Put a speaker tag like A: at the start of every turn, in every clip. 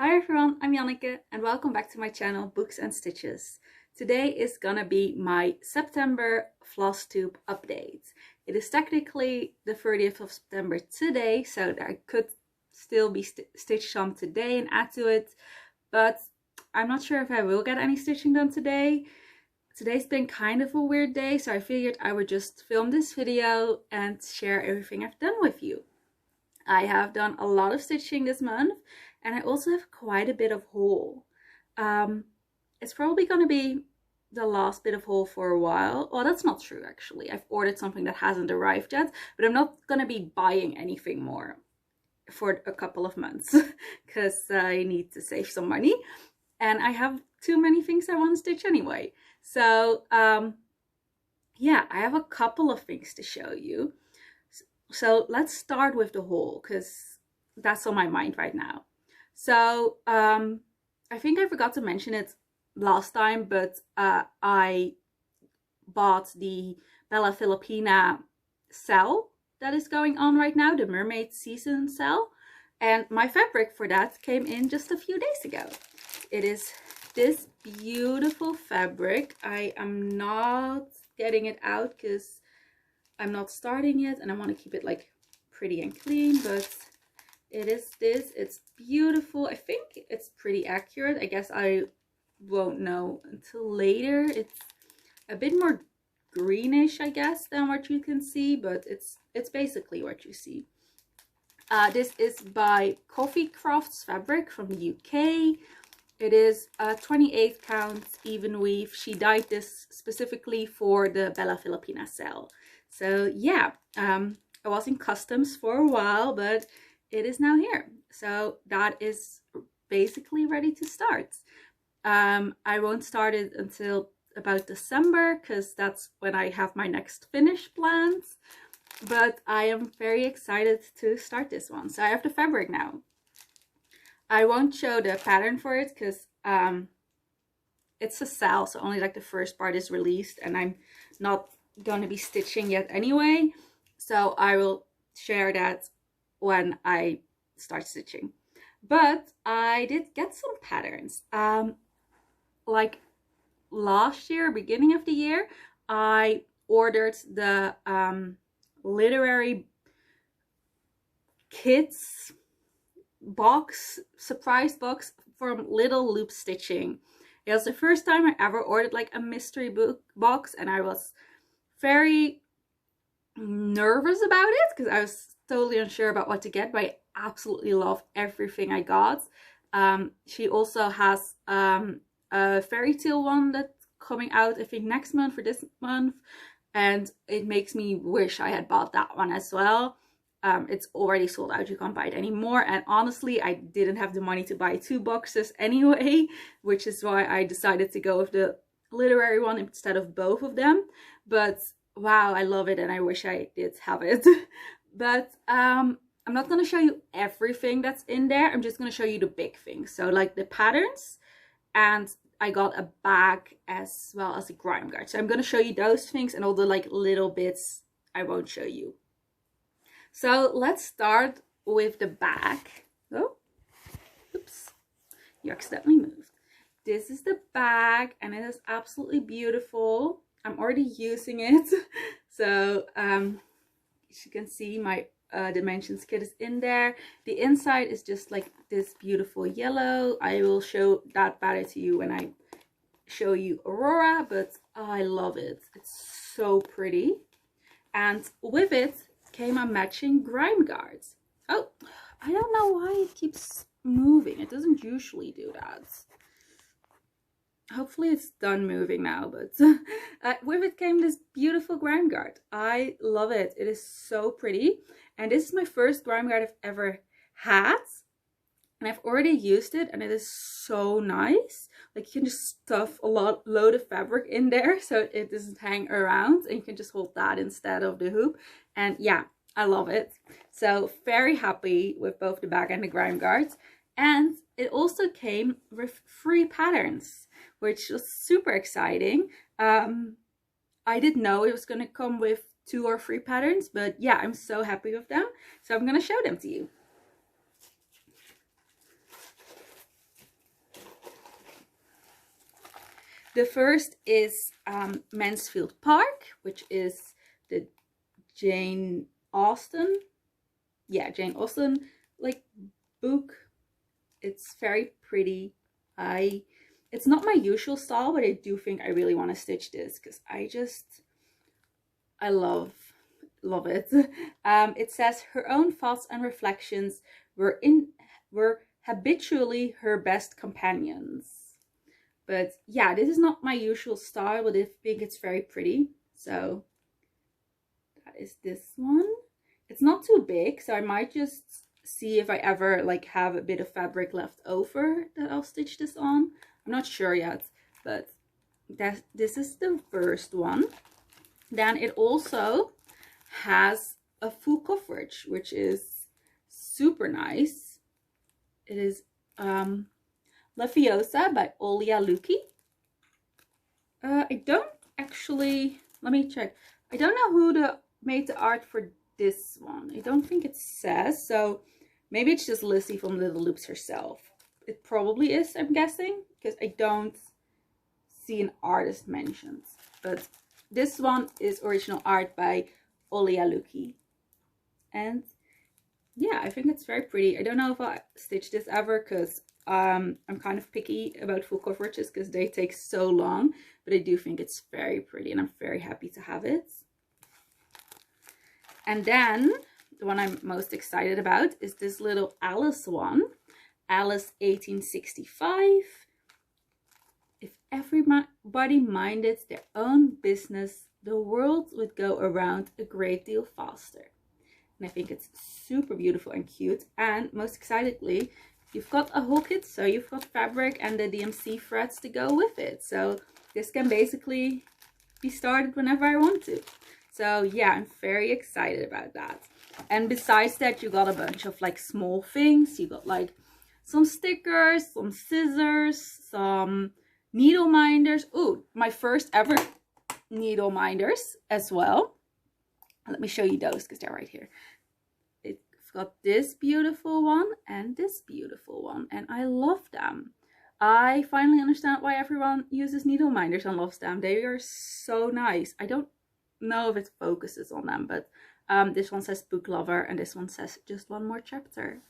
A: Hi everyone, I'm Janneke and welcome back to my channel Books and Stitches. Today is gonna be my September FLOSSTUBE update. It is technically the 30th of September today, so there could still be stitched some today and add to it, but I'm not sure if I will get any stitching done today. Today's been kind of a weird day, so I figured I would just film this video and share everything I've done with you. I have done a lot of stitching this month, and I also have quite a bit of haul. It's probably going to be the last bit of haul for a while. Well, that's not true actually. I've ordered something that hasn't arrived yet, but I'm not going to be buying anything more for a couple of months because I need to save some money and I have too many things I want to stitch anyway. So yeah, I have a couple of things to show you. So let's start with the haul because that's on my mind right now. So I think I forgot to mention it last time, but I bought the Bella Filipina sale that is going on right now, the mermaid season sale, and my fabric for that came in just a few days ago. It is this beautiful fabric. I am not getting it out because I'm not starting it and I want to keep it like pretty and clean, but it is this. It's beautiful. I think it's pretty accurate. I guess I won't know until later. It's a bit more greenish, I guess, than what you can see, but it's basically what you see. This is by Coffee Crafts Fabric from the UK. It is a 28 count even weave. She dyed this specifically for the Bella Filipina sale. So yeah, I was in customs for a while, but it is now here. So that is basically ready to start. I won't start it until about December because that's when I have my next finish plans. But I am very excited to start this one. So I have the fabric now. I won't show the pattern for it because it's a sale, so only like the first part is released and I'm not going to be stitching yet anyway, so I will share that when I start stitching. But I did get some patterns. Like last year, beginning of the year, I ordered the literary kids box, surprise box from Little Loop Stitching. It was the first time I ever ordered like a mystery book box, and I was very nervous about it because I was totally unsure about what to get, but I absolutely love everything I got. She also has a fairy tale one that's coming out I think next month or this month, and it makes me wish I had bought that one as well. It's already sold out, you can't buy it anymore, and honestly I didn't have the money to buy 2 boxes anyway, which is why I decided to go with the literary one instead of both of them. But wow, I love it and I wish I did have it. But I'm not going to show you everything that's in there. I'm just going to show you the big things, so like the patterns, and I got a bag as well as a grime guard. So I'm going to show you those things, and all the like little bits I won't show you. So let's start with the bag. Oh, oops, you accidentally moved. This is the bag and it is absolutely beautiful. I'm already using it. So as you can see, my dimensions kit is in there. The inside is just like this beautiful yellow. I will show that better to you when I show you Aurora, but I love it. It's so pretty. And with it came a matching grime guard. Oh, I don't know why it keeps moving. It doesn't usually do that. Hopefully it's done moving now, but with it came this beautiful grime guard. I love it. It is so pretty. And this is my first grime guard I've ever had. And I've already used it and it is so nice. Like you can just stuff a load of fabric in there so it doesn't hang around, and you can just hold that instead of the hoop. And yeah, I love it. So very happy with both the bag and the grime guards. And it also came with 3 patterns, which was super exciting. I didn't know it was going to come with 2 or 3 patterns, but yeah, I'm so happy with them. So I'm going to show them to you. The first is Mansfield Park, which is the Jane Austen, Jane Austen like book. It's very pretty. It's not my usual style, but I do think I really want to stitch this because I love it. It says her own thoughts and reflections were habitually her best companions. But yeah, this is not my usual style, but I think it's very pretty. So that is this one. It's not too big, so I might just see if I ever like have a bit of fabric left over that I'll stitch this on. I'm not sure yet, but this is the first one. Then it also has a full coverage, which is super nice. It is Leviosa by Olia Luki. I don't actually, let me check. I don't know who made the art for this one. I don't think it says, so maybe it's just Lizzie from Little Loops herself. It probably is, I'm guessing, because I don't see an artist mentioned. But this one is original art by Olia Luki. And yeah, I think it's very pretty. I don't know if I'll stitch this ever because I'm kind of picky about full coverages because they take so long. But I do think it's very pretty and I'm very happy to have it. And then the one I'm most excited about is this little Alice one. Alice 1865. If everybody minded their own business, the world would go around a great deal faster. And I think it's super beautiful and cute. And most excitedly, you've got a whole kit, so you've got fabric and the DMC threads to go with it. So this can basically be started whenever I want to. So yeah, I'm very excited about that. And besides that, you got a bunch of like small things. You got like some stickers, some scissors, some needle minders. Oh, my first ever needle minders as well. Let me show you those because they're right here. It's got this beautiful one and this beautiful one, and I love them. I finally understand why everyone uses needle minders and loves them. They are so nice. I don't know if it focuses on them, but this one says book lover and this one says just one more chapter.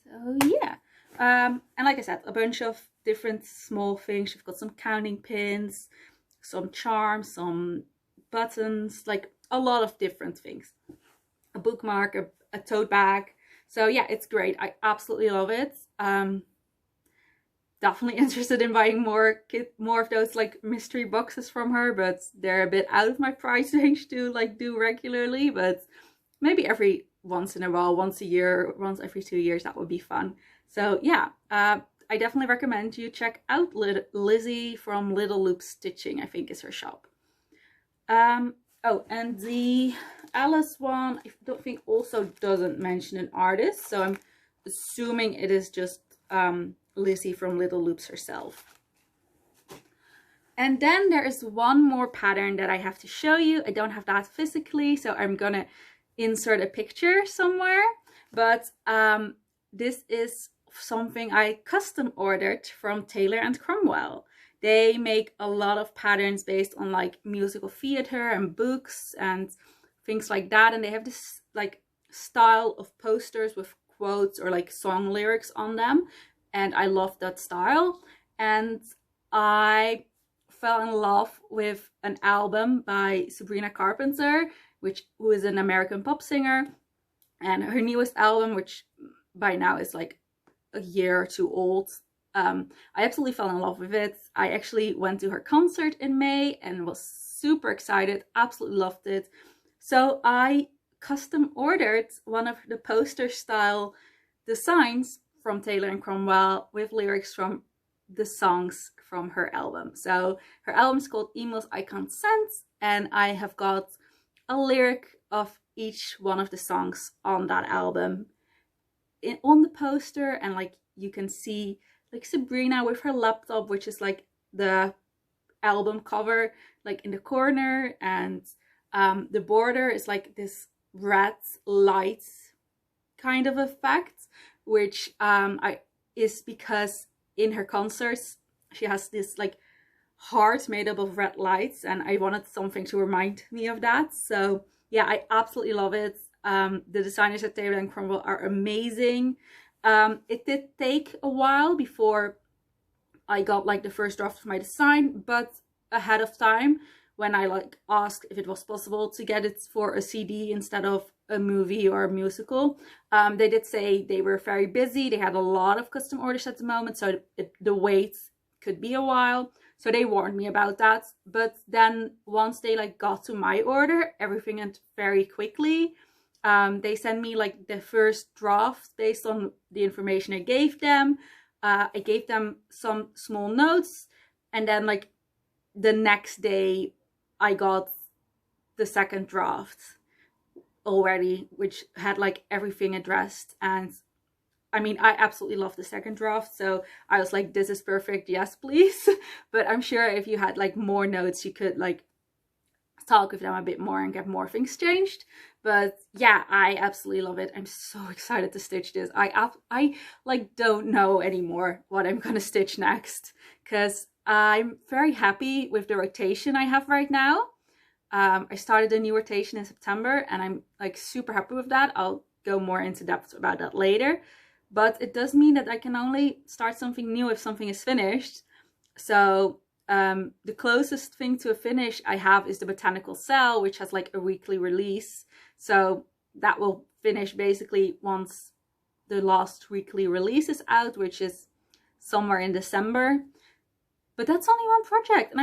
A: So yeah, and like I said, a bunch of different small things. You've got some counting pins, some charms, some buttons, like a lot of different things. A bookmark, a tote bag. So yeah, it's great. I absolutely love it. Definitely interested in buying more of those like mystery boxes from her, but they're a bit out of my price range to like do regularly. But maybe every once in a while, once a year, once every 2 years, that would be fun. So yeah, I definitely recommend you check out Lizzie from Little Loops Stitching, I think is her shop. Oh, and the Alice one, I don't think also doesn't mention an artist, so I'm assuming it is just Lizzie from Little Loops herself. And then there is one more pattern that I have to show you. I don't have that physically, so I'm gonna insert a picture somewhere. But this is something I custom ordered from Taylor & Cromwell. They make a lot of patterns based on like musical theater and books and things like that. And they have this like style of posters with quotes or like song lyrics on them. And I love that style. And I fell in love with an album by Sabrina Carpenter, who is an American pop singer. And her newest album, which by now is like a year or two old, I absolutely fell in love with it. I actually went to her concert in May and was super excited, absolutely loved it. So I custom ordered one of the poster style designs from Taylor & Cromwell with lyrics from the songs from her album. So her album is called Emails I Can't Send, and I have got a lyric of each one of the songs on that album on the poster, and like you can see like Sabrina with her laptop, which is like the album cover, like in the corner, and the border is like this red light kind of effect, which I is because in her concerts, she has this like heart made up of red lights, and I wanted something to remind me of that. So yeah, I absolutely love it. The designers at Table and Crumble are amazing. It did take a while before I got like the first draft of my design, but ahead of time, when I like asked if it was possible to get it for a CD instead of a movie or a musical, they did say they were very busy. They had a lot of custom orders at the moment, so the wait could be a while. So they warned me about that. But then once they like got to my order, everything went very quickly. They sent me like the first draft based on the information I gave them. I gave them some small notes, and then like the next day I got the second draft already, which had like everything addressed. And I mean, I absolutely love the second draft, so I was like, this is perfect, yes please. But I'm sure if you had like more notes, you could like talk with them a bit more and get more things changed. But yeah, I absolutely love it. I'm so excited to stitch this. I like don't know anymore what I'm gonna stitch next, because I'm very happy with the rotation I have right now. I started a new rotation in September, and I'm like super happy with that. I'll go more into depth about that later, but it does mean that I can only start something new if something is finished. So the closest thing to a finish I have is the Botanical Cell, which has like a weekly release. So that will finish basically once the last weekly release is out, which is somewhere in December. But that's only one project, and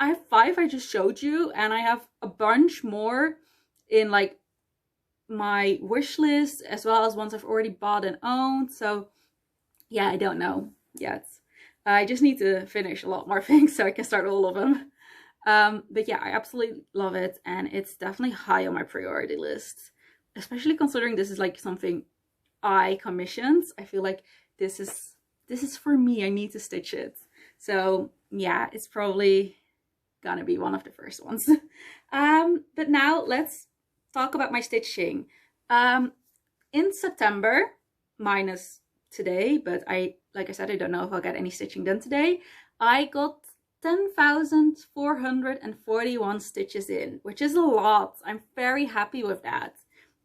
A: I have 5 I just showed you, and I have a bunch more in like my wish list, as well as ones I've already bought and owned. So yeah, I don't know yet. I just need to finish a lot more things so I can start all of them. But yeah, I absolutely love it, and it's definitely high on my priority list, especially considering this is like something I commissioned. I feel like this is for me. I need to stitch it. So yeah, it's probably gonna be one of the first ones. But now let's talk about my stitching. In September, minus today, but like I said, I don't know if I'll get any stitching done today, I got 10,441 stitches in, which is a lot. I'm very happy with that.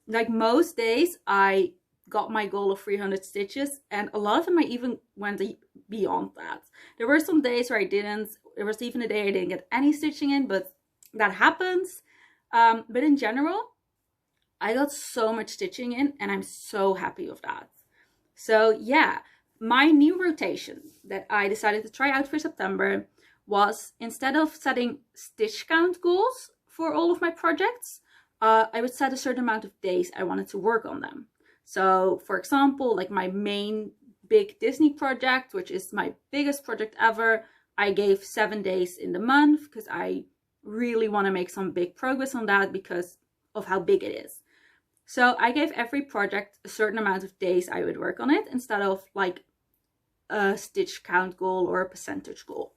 A: Like most days I got my goal of 300 stitches, and a lot of them I even went beyond that. There were some days where I didn't. There was even a day I didn't get any stitching in, but that happens. But in general, I got so much stitching in, and I'm so happy with that. So yeah, my new rotation that I decided to try out for September was, instead of setting stitch count goals for all of my projects, I would set a certain amount of days I wanted to work on them. So for example, like my main big Disney project, which is my biggest project ever, I gave 7 days in the month because I really want to make some big progress on that because of how big it is. So I gave every project a certain amount of days I would work on it, instead of like a stitch count goal or a percentage goal.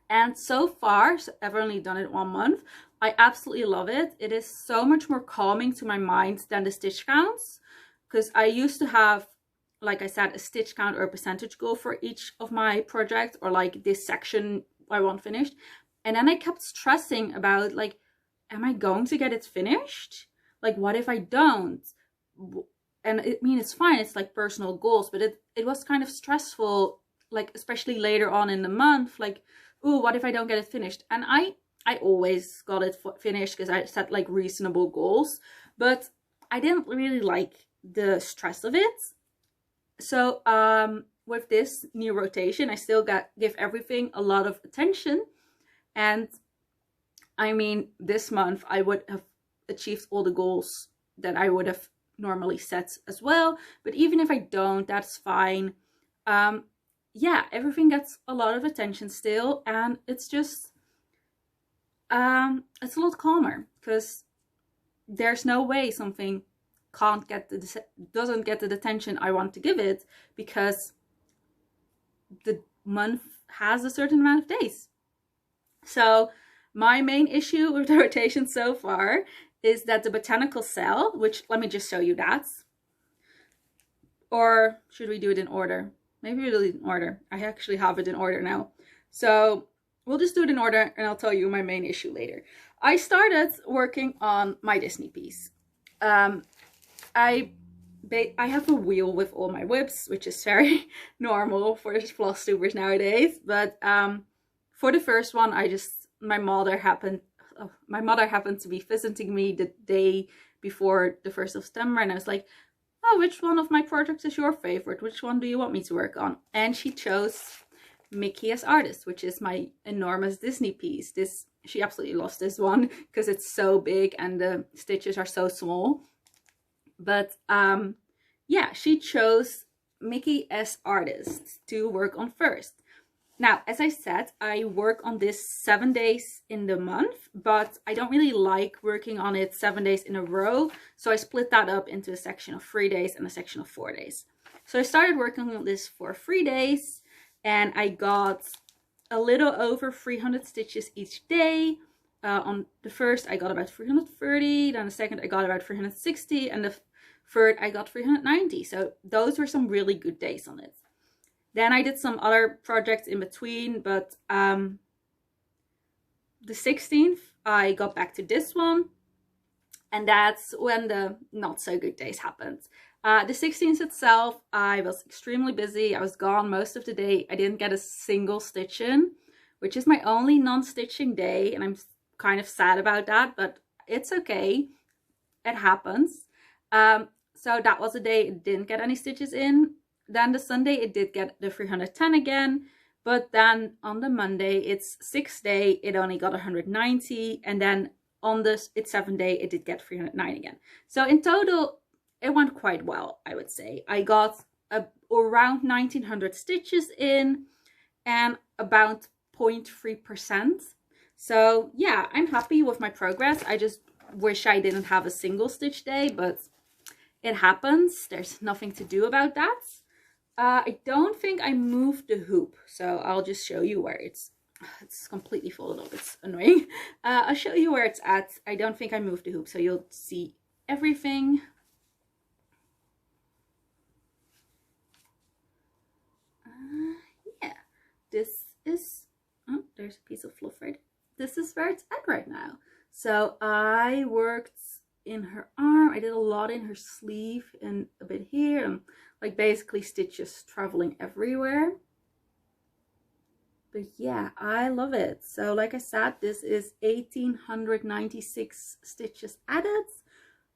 A: And so far, I've only done it 1 month. I absolutely love it. It is so much more calming to my mind than the stitch counts, because I used to have, like I said, a stitch count or a percentage goal for each of my projects, or like this section I want finished. And then I kept stressing about like, am I going to get it finished? Like, what if I don't? And I mean, it's fine, it's like personal goals, but it was kind of stressful, like especially later on in the month, like, oh, what if I don't get it finished? And I always got it finished because I set like reasonable goals, but I didn't really like the stress of it. So with this new rotation, I still give everything a lot of attention. And I mean, this month I would have achieved all the goals that I would have normally set as well. But even if I don't, that's fine. Yeah, everything gets a lot of attention still, and it's just it's a lot calmer, because there's no way something doesn't get the attention I want to give it, because the month has a certain amount of days. So my main issue with the rotation so far is that the Botanical Cell, which, let me just show you that. Or should we do it in order? Maybe we'll do it in order. I actually have it in order now. So we'll just do it in order and I'll tell you my main issue later. I started working on my Disney piece. I have a wheel with all my whips, which is very normal for FLOSSTUBERS nowadays. But for the first one, my mother happened to be visiting me the day before the 1st of September, and I was like, oh, which one of my projects is your favorite? Which one do you want me to work on? And she chose Mickey as artist, which is my enormous Disney piece. She absolutely loves this one because it's so big and the stitches are so small. But yeah, she chose Mickey as artist to work on first. Now, as I said, I work on this 7 days in the month, but I don't really like working on it 7 days in a row. So I split that up into a section of 3 days and a section of 4 days. So I started working on this for 3 days and I got a little over 300 stitches each day. On the first, I got about 330, then the second, I got about 360, and the third, I got 390. So those were some really good days on it. Then I did some other projects in between, but the 16th, I got back to this one. And that's when the not so good days happened. The 16th itself, I was extremely busy. I was gone most of the day. I didn't get a single stitch in, which is my only non-stitching day. And I'm kind of sad about that, but it's okay. It happens. So that was a day it didn't get any stitches in. Then the Sunday, it did get the 310 again. But then on the Monday, it's 6th day, it only got 190. And then on its 7th day, it did get 309 again. So in total, it went quite well, I would say. I got around 1900 stitches in and about 0.3%. So yeah, I'm happy with my progress. I just wish I didn't have a single stitch day, but it happens. There's nothing to do about that. I don't think I moved the hoop, so I'll just show you where it's completely folded up. It's annoying. I'll show you where it's at. I don't think I moved the hoop, so you'll see everything. Yeah, this is, oh, there's a piece of fluff right there. This is where it's at right now. So I worked in her arm. I did a lot in her sleeve and a bit here, and like basically stitches traveling everywhere. But yeah, I love it. So like I said, this is 1896 stitches added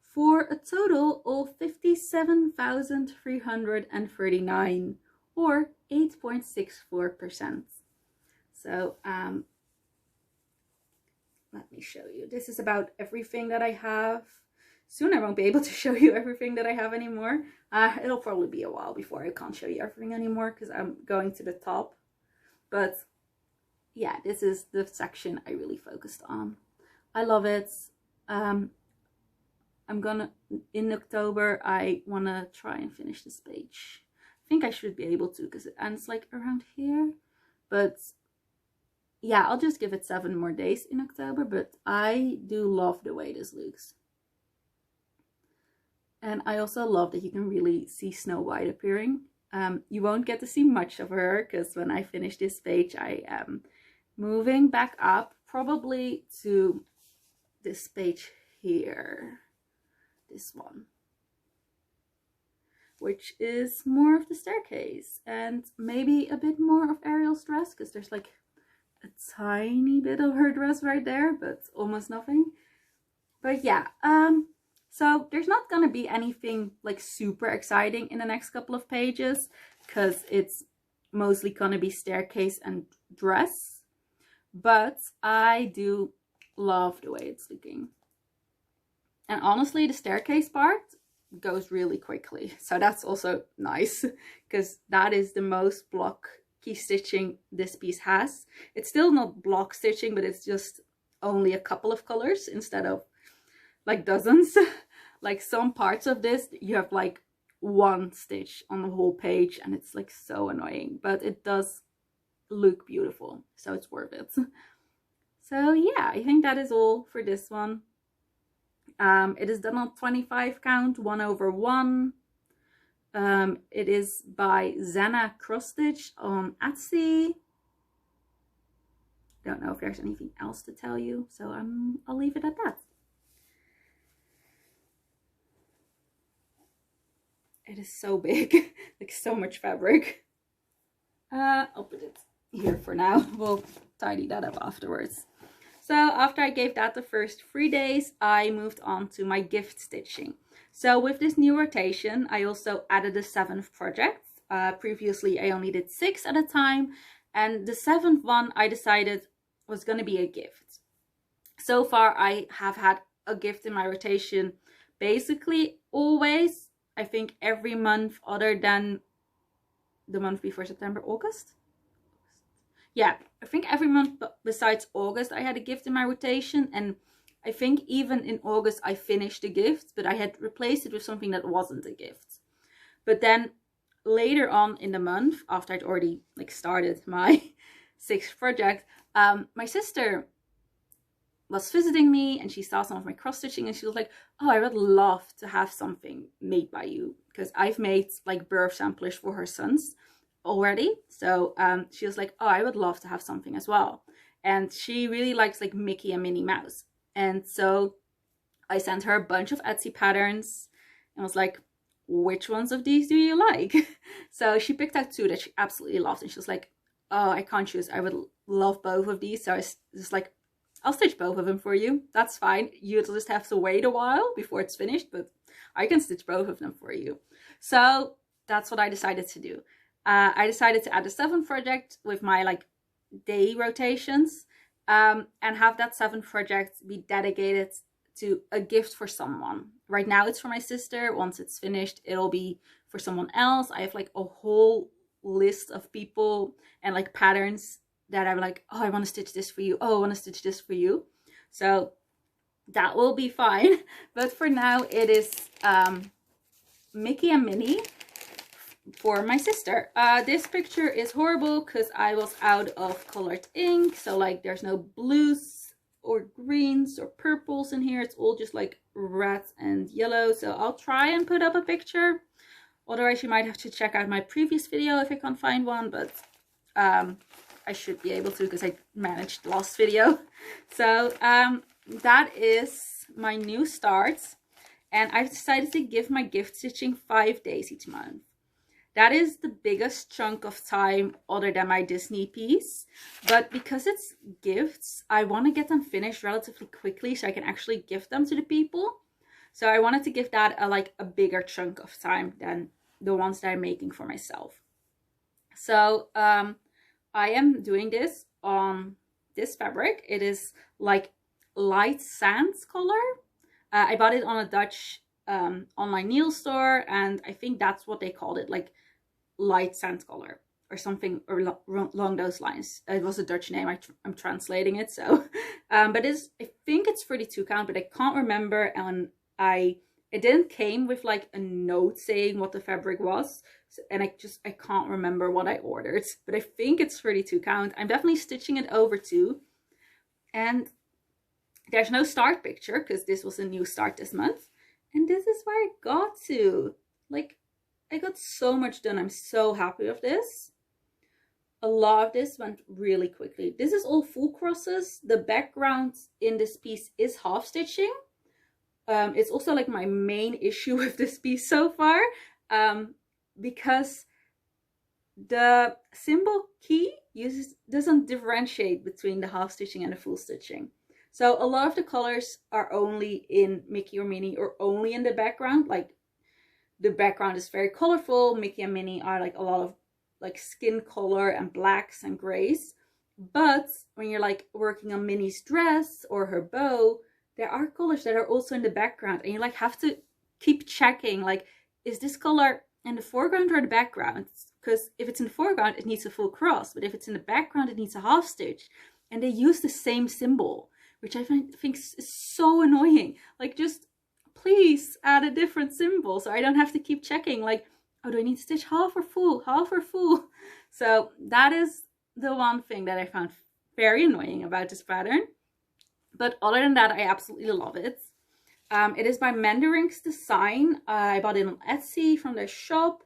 A: for a total of 57,339 or 8.64%. So let me show you. This is about everything that I have. Soon I won't be able to show you everything that I have anymore. It'll probably be a while before I can't show you everything anymore because I'm going to the top. But yeah, this is the section I really focused on. I love it. I'm gonna, in October, I wanna try and finish this page. I think I should be able to because it ends like around here. But yeah, I'll just give it 7 more days in October. But I do love the way this looks. And I also love that you can really see Snow White appearing. You won't get to see much of her because when I finish this page, I am moving back up probably to this page here. This one. Which is more of the staircase and maybe a bit more of Ariel's dress because there's like a tiny bit of her dress right there, but almost nothing. But yeah, so there's not gonna be anything like super exciting in the next couple of pages because it's mostly gonna be staircase and dress. But I do love the way it's looking. And honestly, the staircase part goes really quickly. So that's also nice because that is the most blocky stitching this piece has. It's still not block stitching, but it's just only a couple of colors instead of like dozens. Like some parts of this, you have like 1 stitch on the whole page and it's like so annoying, but it does look beautiful, so it's worth it. So yeah, I think that is all for this one. It is done on 25 count, 1/1. It is by Zanna Cross Stitch on Etsy. Don't know if there's anything else to tell you, so I'll leave it at that. It is so big, like so much fabric. I'll put it here for now. We'll tidy that up afterwards. So after I gave that the first 3 days, I moved on to my gift stitching. So with this new rotation, I also added a 7th project. Previously, I only did 6 at a time, and the 7th one I decided was going to be a gift. So far, I have had a gift in my rotation basically always. I think every month other than the month before September, August. Yeah, I think every month besides August I had a gift in my rotation, and I think even in August I finished the gift, but I had replaced it with something that wasn't a gift. But then later on in the month, after I'd already like started my 6th project, my sister was visiting me and she saw some of my cross stitching and she was like, oh, I would love to have something made by you, because I've made like birth samplers for her sons already. So she was like, oh, I would love to have something as well. And she really likes like Mickey and Minnie Mouse. And so I sent her a bunch of Etsy patterns and was like, which ones of these do you like? So she picked out 2 that she absolutely loved, and she was like, oh, I can't choose, I would love both of these. So I was just like, I'll stitch both of them for you. That's fine. You'll just have to wait a while before it's finished, but I can stitch both of them for you. So that's what I decided to do. I decided to add a 7th project with my like day rotations, and have that 7th project be dedicated to a gift for someone. Right now it's for my sister. Once it's finished, it'll be for someone else. I have like a whole list of people and like patterns that I'm like, oh, I want to stitch this for you. Oh, I want to stitch this for you. So that will be fine. But for now, it is Mickey and Minnie for my sister. This picture is horrible because I was out of colored ink. So like there's no blues or greens or purples in here. It's all just like red and yellow. So I'll try and put up a picture. Otherwise, you might have to check out my previous video if I can't find one. But I should be able to because I managed the last video. So that is my new start, and I've decided to give my gift stitching 5 days each month. That is the biggest chunk of time other than my Disney piece, but because it's gifts, I want to get them finished relatively quickly so I can actually give them to the people. So I wanted to give that a bigger chunk of time than the ones that I'm making for myself. So I am doing this on this fabric. It is like light sand color. I bought it on a Dutch online needle store, and I think that's what they called it, like light sand color or something along those lines. It was a Dutch name. I'm translating it, so but I think it's 32 count, but I can't remember, and it didn't came with like a note saying what the fabric was, and I can't remember what I ordered, but I think it's 32 count. I'm definitely stitching it over 2, and there's no start picture because this was a new start this month, and this is where I got to. Like, I got so much done. I'm so happy with this. A lot of this went really quickly. This is all full crosses. The background in this piece is half stitching. It's also like my main issue with this piece so far, because the symbol key doesn't differentiate between the half stitching and the full stitching. So a lot of the colors are only in Mickey or Minnie, or only in the background. Like the background is very colorful. Mickey and Minnie are like a lot of like skin color and blacks and grays. But when you're like working on Minnie's dress or her bow, there are colors that are also in the background, and you like have to keep checking, like, is this color in the foreground or the background? Because if it's in the foreground, it needs a full cross, but if it's in the background, it needs a half stitch. And they use the same symbol, which I think is so annoying. Like, just please add a different symbol so I don't have to keep checking, like, oh, do I need to stitch half or full, half or full? So that is the one thing that I found very annoying about this pattern. But other than that, I absolutely love it. It is by Mandarin's Design. I bought it on Etsy from their shop.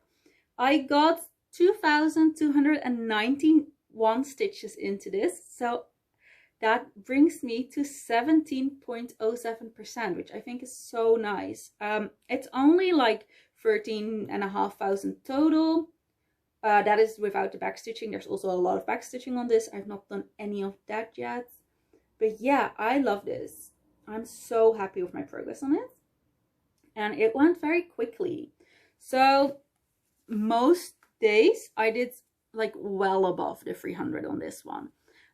A: I got 2,291 stitches into this, so that brings me to 17.07%, which I think is so nice. It's only like 13,500 total. That is without the backstitching. There's also a lot of backstitching on this. I've not done any of that yet. But yeah, I love this. I'm so happy with my progress on it. And it went very quickly. So most days I did like well above the 300 on this one.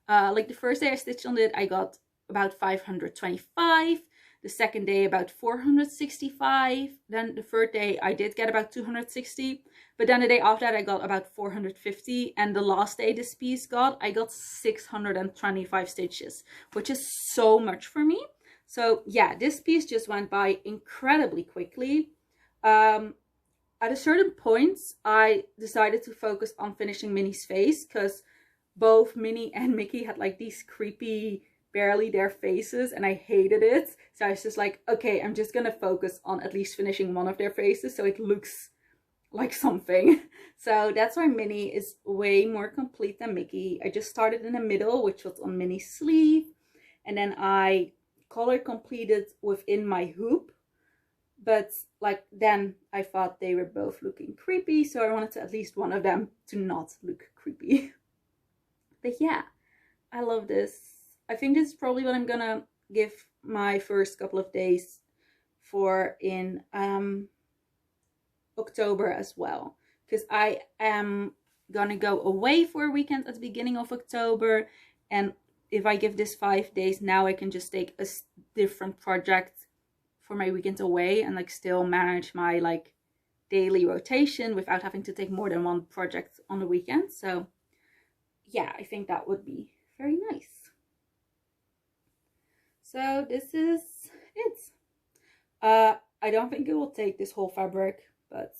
A: Like the first day I stitched on it, I got about 525. The second day about 465. Then the third day I did get about 260. But then the day after that I got about 450. And the last day this piece I got 625 stitches, which is so much for me. So yeah, this piece just went by incredibly quickly. At a certain point, I decided to focus on finishing Minnie's face, because both Minnie and Mickey had like these creepy, barely there faces, and I hated it. So I was just like, okay, I'm just gonna focus on at least finishing one of their faces so it looks like something. So that's why Minnie is way more complete than Mickey. I just started in the middle, which was on Minnie's sleeve, and then I color completed within my hoop. But like then I thought they were both looking creepy, so I wanted to at least one of them to not look creepy. But yeah, I love this. I think this is probably what I'm gonna give my first couple of days for in October as well, because I am gonna go away for a weekend at the beginning of October, and if I give this 5 days now, I can just take a different project for my weekend away and like still manage my like daily rotation without having to take more than one project on the weekend. So yeah, I think that would be very nice. So this is it. I don't think it will take this whole fabric, but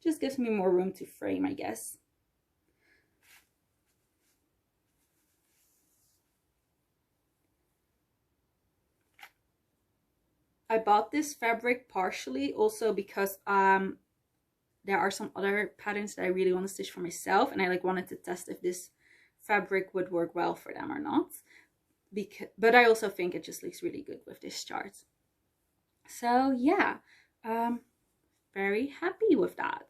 A: just gives me more room to frame, I guess. I bought this fabric partially also because there are some other patterns that I really want to stitch for myself, and I like wanted to test if this fabric would work well for them or not. But I also think it just looks really good with this chart. So yeah, very happy with that.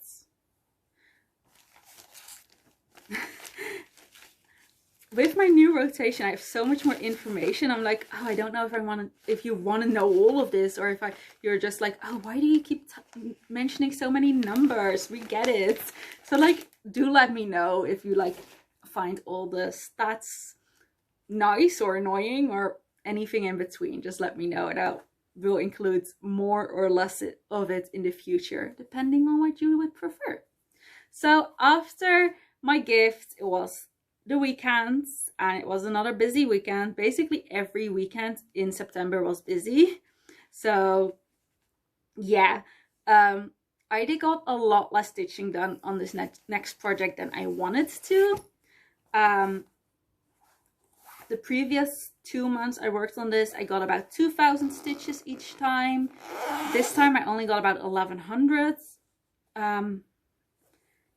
A: With my new rotation, I have so much more information. I'm like, oh, I don't know if you want to know all of this, or if you're just like, oh, why do you keep mentioning so many numbers? We get it. So like, do let me know if you like find all the stats nice or annoying or anything in between. Just let me know, and I will include more or less of it in the future, depending on what you would prefer. So after my gift, it was the weekends, and it was another busy weekend. Basically every weekend in September was busy. So yeah, I did got a lot less stitching done on this next project than I wanted to. The previous 2 months I worked on this, I got about 2,000 stitches each time. This time I only got about 1,100.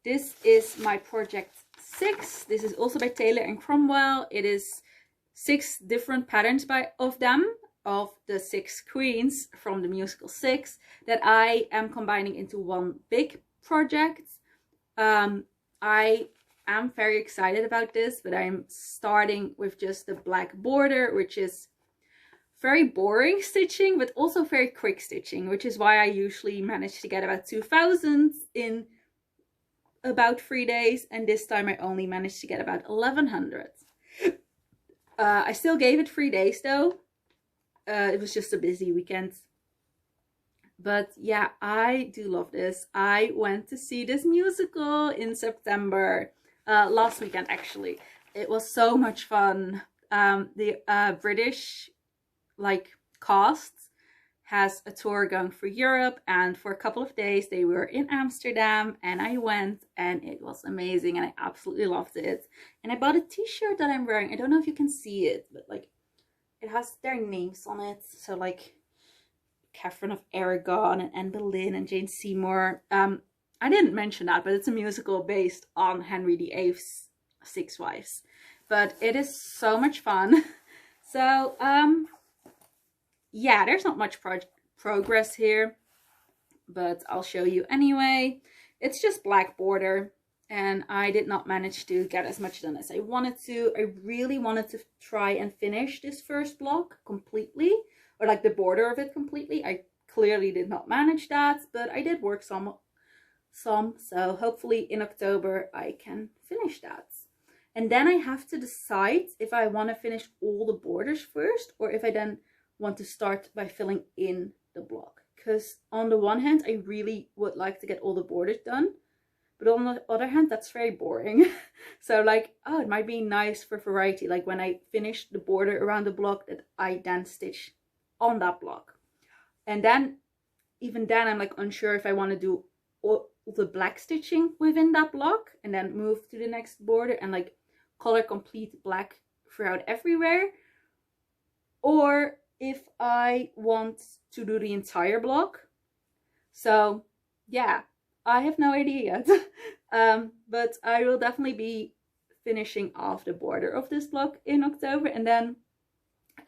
A: This is my project 6. This is also by Taylor and Cromwell. It is 6 different patterns of the 6 queens from the musical 6 that I am combining into one big project. I am very excited about this, but I'm starting with just the black border, which is very boring stitching, but also very quick stitching, which is why I usually manage to get about 2,000 in about 3 days, and this time I only managed to get about 1,100. I still gave it 3 days though. It was just a busy weekend. But yeah, I do love this. I went to see this musical in September, last weekend actually. It was so much fun. The British like cast has a tour going through Europe, and for a couple of days they were in Amsterdam, and I went, and it was amazing, and I absolutely loved it. And I bought a t-shirt that I'm wearing. I don't know if you can see it, but like it has their names on it, so like Catherine of Aragon and Anne Boleyn and Jane Seymour. I didn't mention that, but it's a musical based on Henry VIII's 6 Wives. But it is so much fun. So, yeah, there's not much progress here, but I'll show you anyway. It's just black border, and I did not manage to get as much done as I wanted to. I really wanted to try and finish this first block completely, or like the border of it completely. I clearly did not manage that, but I did work some, so hopefully in October I can finish that. And then I have to decide if I want to finish all the borders first, or if I then want to start by filling in the block. Because on the one hand, I really would like to get all the borders done. But on the other hand, that's very boring. So like, oh, it might be nice for variety. Like when I finish the border around the block, that I then stitch on that block. And then, even then, I'm like unsure if I want to do all the black stitching within that block and then move to the next border and like color complete black throughout everywhere, or if I want to do the entire block. So yeah, I have no idea yet. But I will definitely be finishing off the border of this block in October, and then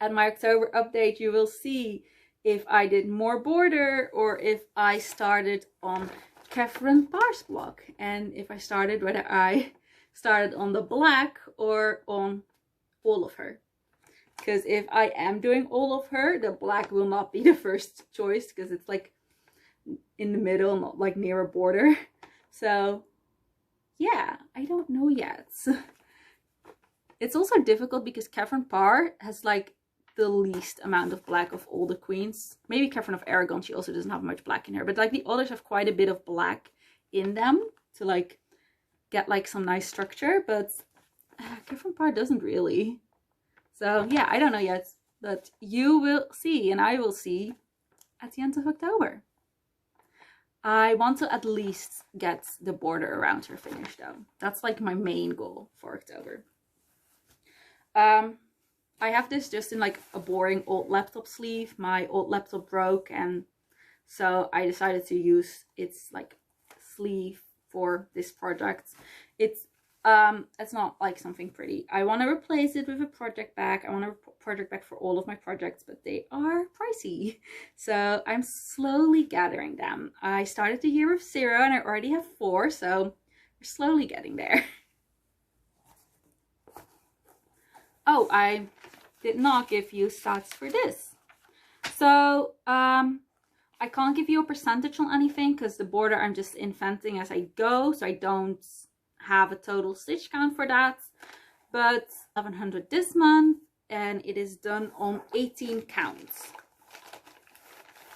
A: at my October update you will see if I did more border or if I started on Catherine Parr's block, and if I started, whether I started on the black or on all of her. Because if I am doing all of her, the black will not be the first choice, because it's like in the middle, not like near a border. So yeah, I don't know yet. It's also difficult because Catherine Parr has like the least amount of black of all the queens. Maybe Catherine of Aragon, she also doesn't have much black in her, but like the others have quite a bit of black in them to like get like some nice structure, but Catherine Parr doesn't really. So yeah, I don't know yet, but you will see and I will see at the end of October. I want to at least get the border around her finished though. That's like my main goal for October. I have this just in like a boring old laptop sleeve. My old laptop broke, and so I decided to use its like sleeve for this project. It's not like something pretty. I want to replace it with a project bag. I want a project bag for all of my projects, but they are pricey. So I'm slowly gathering them. I started the year with 0 and I already have 4, so we're slowly getting there. Oh, I did not give you stats for this. So I can't give you a percentage on anything because the border I'm just inventing as I go, so I don't have a total stitch count for that. But 1100 this month, and it is done on 18 counts.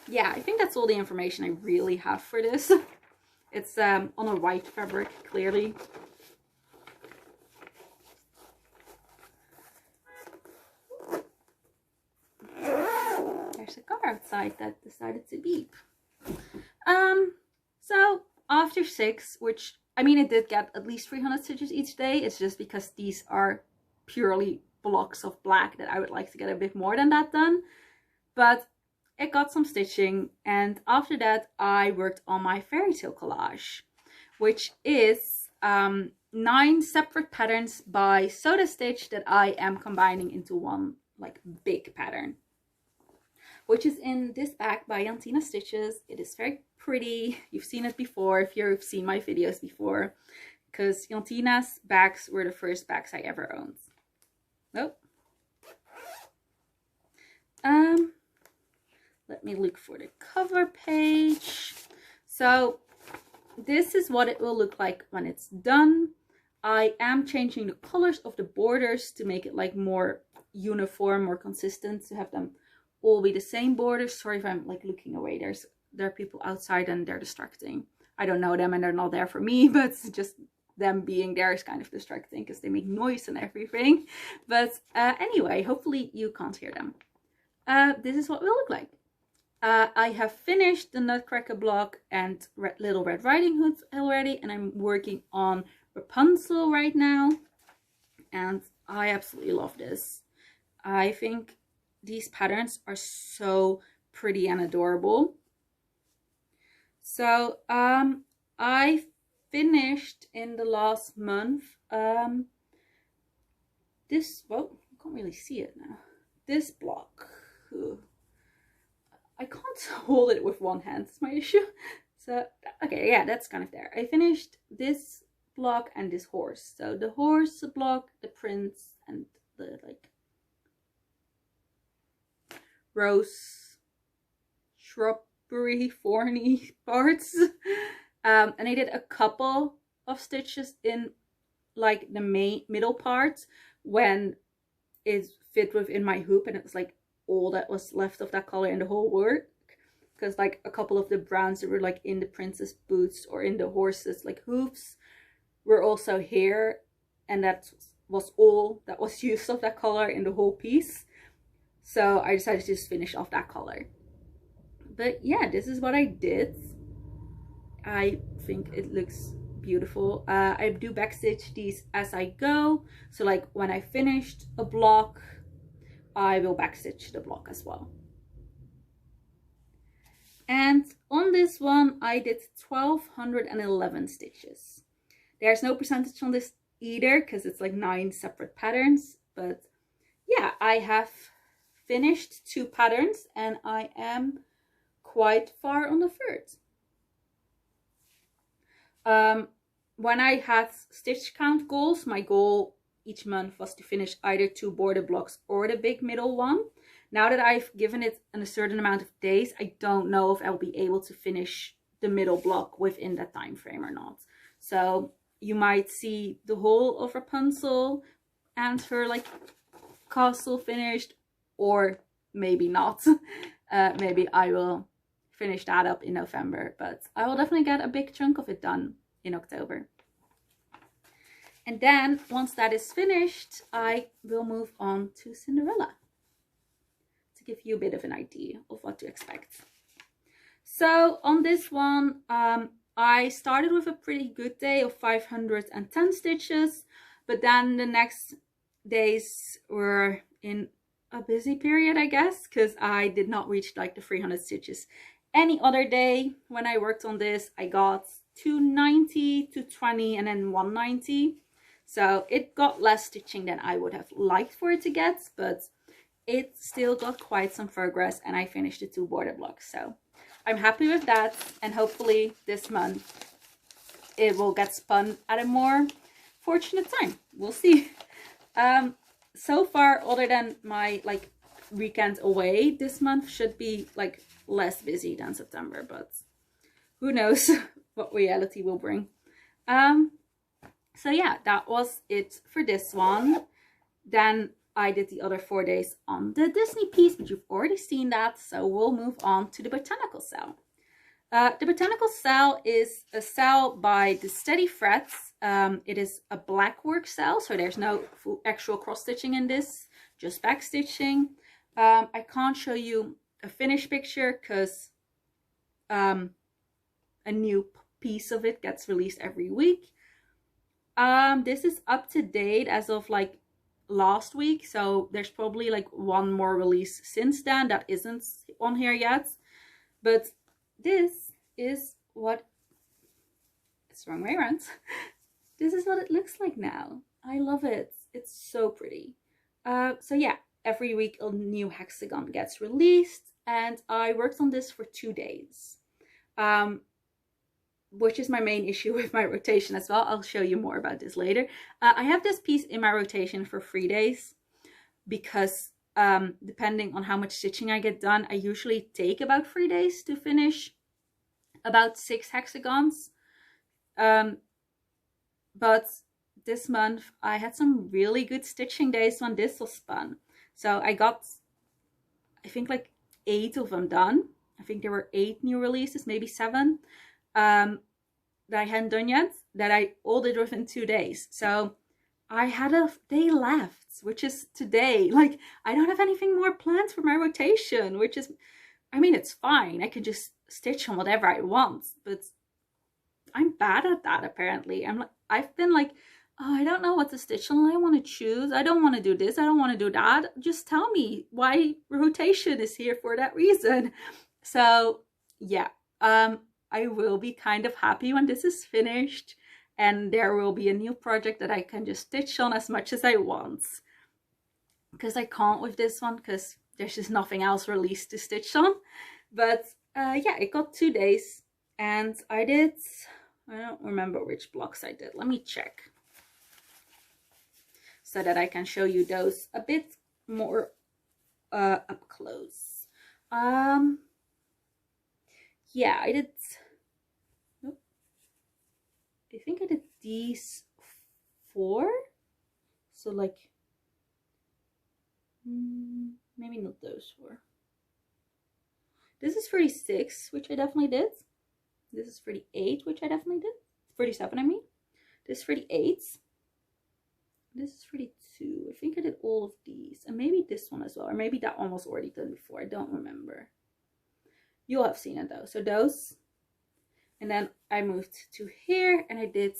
A: Yeah, I think that's all the information I really have for this. It's on a white fabric, clearly. There's a car outside that decided to beep. So after 6, which I mean, it did get at least 300 stitches each day. It's just because these are purely blocks of black that I would like to get a bit more than that done. But it got some stitching, and after that I worked on my fairy tale collage, which is 9 separate patterns by Soda Stitch that I am combining into one like big pattern, which is in this bag by Jantina Stitches. It is very pretty. You've seen it before if you've seen my videos before, because Jantina's bags were the first bags I ever owned. Nope. Let me look for the cover page. So this is what it will look like when it's done. I am changing the colors of the borders to make it like more uniform, more consistent, to have them all be the same borders. Sorry if I'm like looking away. There are people outside and they're distracting. I don't know them and they're not there for me, but just them being there is kind of distracting because they make noise and everything. But anyway, hopefully you can't hear them. This is what it will look like. I have finished the Nutcracker block and Little Red Riding Hood already, and I'm working on Rapunzel right now, and I absolutely love this. I think these patterns are so pretty and adorable. So I finished in the last month this, well, I can't really see it now, this block. I can't hold it with one hand, it's my issue. So okay, yeah, that's kind of there. I finished this block and this horse. So the horse block, the prince, and the like rose shrubbery thorny parts. And I did a couple of stitches in like the middle parts when it fit within my hoop, and it was like all that was left of that color in the whole work, because like a couple of the browns that were like in the princess boots or in the horses like hoofs were also here, and that was all that was used of that color in the whole piece. So I decided to just finish off that color. But yeah, this is what I did. I think it looks beautiful. I do backstitch these as I go, so like when I finished a block I will backstitch the block as well. And on this one I did 1211 stitches. There's no percentage on this either because it's like 9 separate patterns, but yeah, I have finished 2 patterns and I am quite far on the 3rd. When I had stitch count goals, my goal each month was to finish either 2 border blocks or the big middle one. Now that I've given it a certain amount of days, I don't know if I'll be able to finish the middle block within that time frame or not. So you might see the whole of Rapunzel and her like castle finished, or maybe not. Maybe I will finish that up in November, but I will definitely get a big chunk of it done in October. And then once that is finished, I will move on to Cinderella to give you a bit of an idea of what to expect. So on this one, I started with a pretty good day of 510 stitches, but then the next days were in a busy period, I guess, because I did not reach like the 300 stitches any other day. When I worked on this, I got 290, 220, and then 190. So it got less stitching than I would have liked for it to get, but it still got quite some progress, and I finished the 2 border blocks. So I'm happy with that, and hopefully this month it will get spun at a more fortunate time. We'll see. So far, other than my like weekend away, this month should be like less busy than September, but who knows what reality will bring. So yeah, that was it for this one. Then I did the other 4 days on the Disney piece, but you've already seen that, so we'll move on to the Botanical Cell. The Botanical Cell is a cell by the Steady Frets. It is a black work cell, so there's no actual cross stitching in this, just back stitching. I can't show you a finished picture because a new piece of it gets released every week. This is up to date as of like last week, so there's probably like 1 more release since then that isn't on here yet, but this is what it's the wrong way around. This is what it looks like now. I love it. It's so pretty. So yeah, every week a new hexagon gets released, and I worked on this for 2 days, which is my main issue with my rotation as well. I'll show you more about this later. I have this piece in my rotation for 3 days because depending on how much stitching I get done, I usually take about 3 days to finish about 6 hexagons. But this month I had some really good stitching days when this was spun. So I got, I think like 8 of them done. I think there were 8 new releases, maybe 7. That I hadn't done yet, that I all did within 2 days. So I had a day left, which is today. Like, I don't have anything more planned for my rotation, which is, I mean, it's fine. I can just stitch on whatever I want, but I'm bad at that apparently. I've been like oh, I don't know what to stitch on. I want to choose. I don't want to do this. I don't want to do that. Just tell me why rotation is here for that reason. So yeah, I will be kind of happy when this is finished, and there will be a new project that I can just stitch on as much as I want. Because I can't with this one because there's just nothing else released to stitch on. But yeah, it got 2 days, and I don't remember which blocks I did. Let me check, so that I can show you those a bit more up close. Yeah, I did, nope, I think I did these 4, so like, maybe not those 4. This is 36, which I definitely did. This is 38, which I definitely did. 37, I mean. This is 38. This is 32. I think I did all of these, and maybe this one as well, or maybe that one was already done before. I don't remember. You'll have seen it though. So those, and then I moved to here, and I did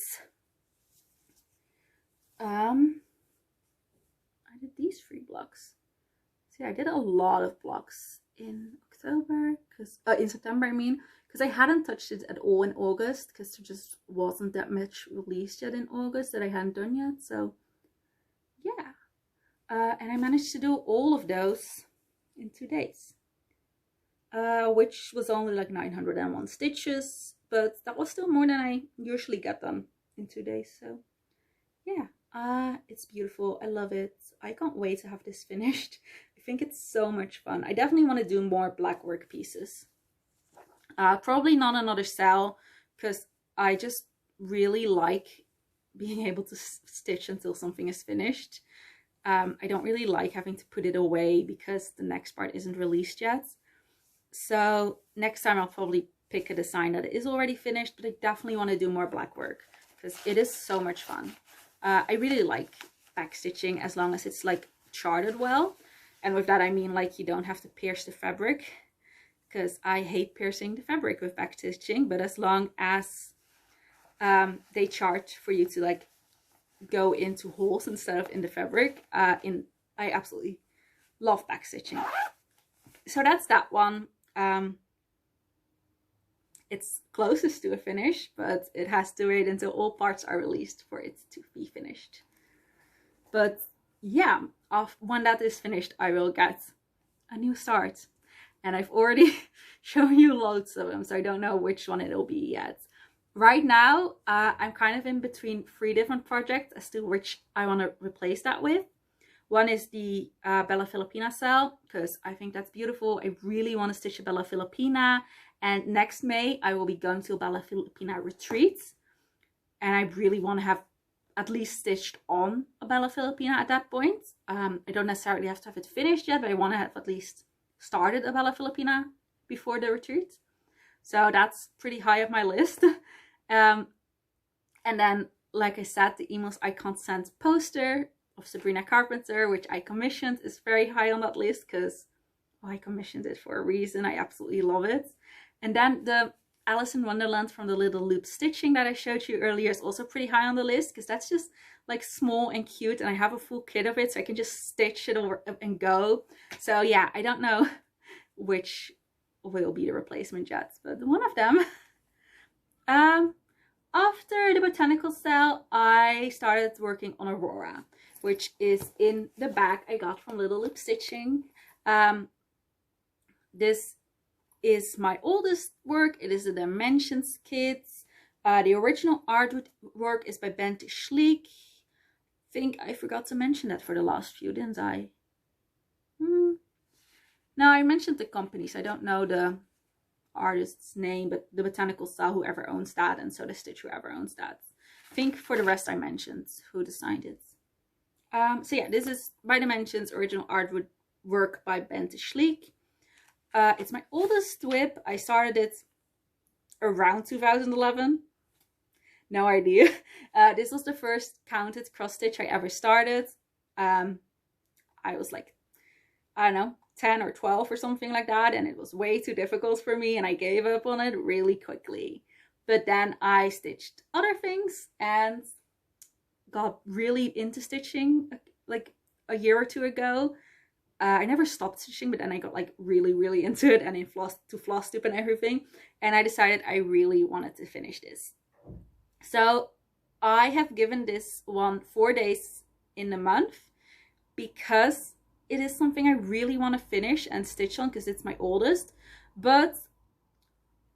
A: these 3 blocks. See, I did a lot of blocks in October, because in September, I mean, because I hadn't touched it at all in August, because there just wasn't that much released yet in August that I hadn't done yet. So yeah, and I managed to do all of those in 2 days, which was only like 901 stitches, but that was still more than I usually get done in 2 days. So yeah, it's beautiful. I love it. I can't wait to have this finished. I think it's so much fun. I definitely want to do more black work pieces. Probably not another cell, because I just really like being able to stitch until something is finished. I don't really like having to put it away because the next part isn't released yet. So next time I'll probably pick a design that is already finished, but I definitely want to do more black work because it is so much fun. I really like back stitching as long as it's like charted well. And with that I mean like you don't have to pierce the fabric, because I hate piercing the fabric with back stitching, but as long as they chart for you to like go into holes instead of in the fabric, I absolutely love back stitching. So that's that one. It's closest to a finish, but it has to wait until all parts are released for it to be finished. But yeah, when that is finished, I will get a new start. And I've already shown you loads of them, so I don't know which one it'll be yet. Right now, I'm kind of in between 3 different projects as to which I want to replace that with. One is the Bella Filipina cell, because I think that's beautiful. I really want to stitch a Bella Filipina. And next May, I will be going to a Bella Filipina retreat. And I really want to have at least stitched on a Bella Filipina at that point. I don't necessarily have to have it finished yet, but I want to have at least started a Bella Filipina before the retreat. So that's pretty high up my list. And then, like I said, the Emos I Can't Send poster of Sabrina Carpenter, which I commissioned, is very high on that list because I commissioned it for a reason. I absolutely love it. And then the Alice in Wonderland from the Little Loop Stitching that I showed you earlier is also pretty high on the list, because that's just like small and cute, and I have a full kit of it, so I can just stitch it over and go. So yeah, I don't know which will be the replacement yet, but one of them. After the botanical cell, I started working on Aurora, which is in the bag I got from Little Loop Stitching. This is my oldest work. It is the Dimensions kit. The original artwork is by Bente Schlick. I think I forgot to mention that for the last few, didn't I? No, I mentioned the companies. I don't know the artist's name, but the Botanical Cell, whoever owns that, and So the Stitch, whoever owns that. I think for the rest I mentioned who designed it. So yeah, this is by Dimensions, original artwork by Bente Schlick. It's my oldest WIP. I started it around 2011. No idea. This was the first counted cross stitch I ever started. I was like, I don't know, 10 or 12 or something like that, and it was way too difficult for me, and I gave up on it really quickly. But then I stitched other things and got really into stitching like a year or two ago. I never stopped stitching, but then I got like really into it and in FLOSSTUBE and everything. And I decided I really wanted to finish this. So I have given this one 4 days in a month because it is something I really want to finish and stitch on because it's my oldest. But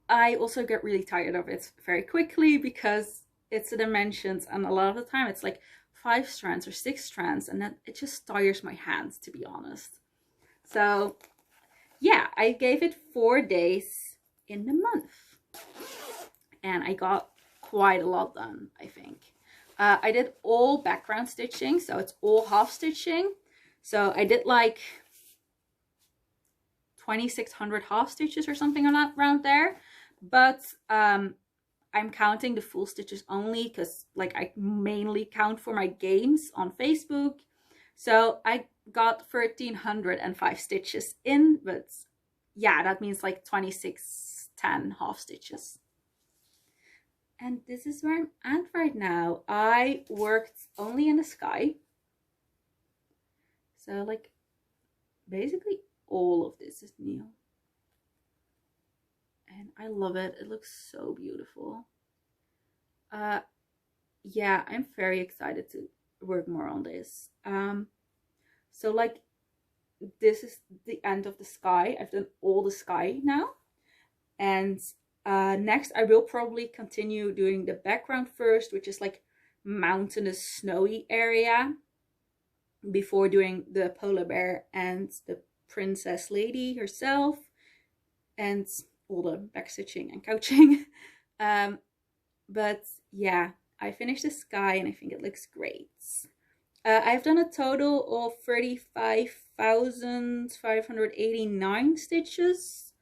A: I also get really tired of it very quickly because it's the dimensions, and a lot of the time it's like 5 strands or 6 strands, and then it just tires my hands, to be honest. So yeah, I gave it 4 days in the month and I got quite a lot done, I think. I did all background stitching, so it's all half stitching. So I did like 2,600 half stitches or something on that around there, but I'm counting the full stitches only because like I mainly count for my games on Facebook. So I got 1,305 stitches in, but yeah, that means like 2,610 half stitches. And this is where I'm at right now. I worked only in the sky. So like basically all of this is new. And I love it. It looks so beautiful. Yeah, I'm very excited to work more on this. So like this is the end of the sky. I've done all the sky now. And next I will probably continue doing the background first, which is like mountainous snowy area, before doing the polar bear and the princess lady herself and all the backstitching and couching. But yeah, I finished the sky and I think it looks great. I've done a total of 35,589 stitches,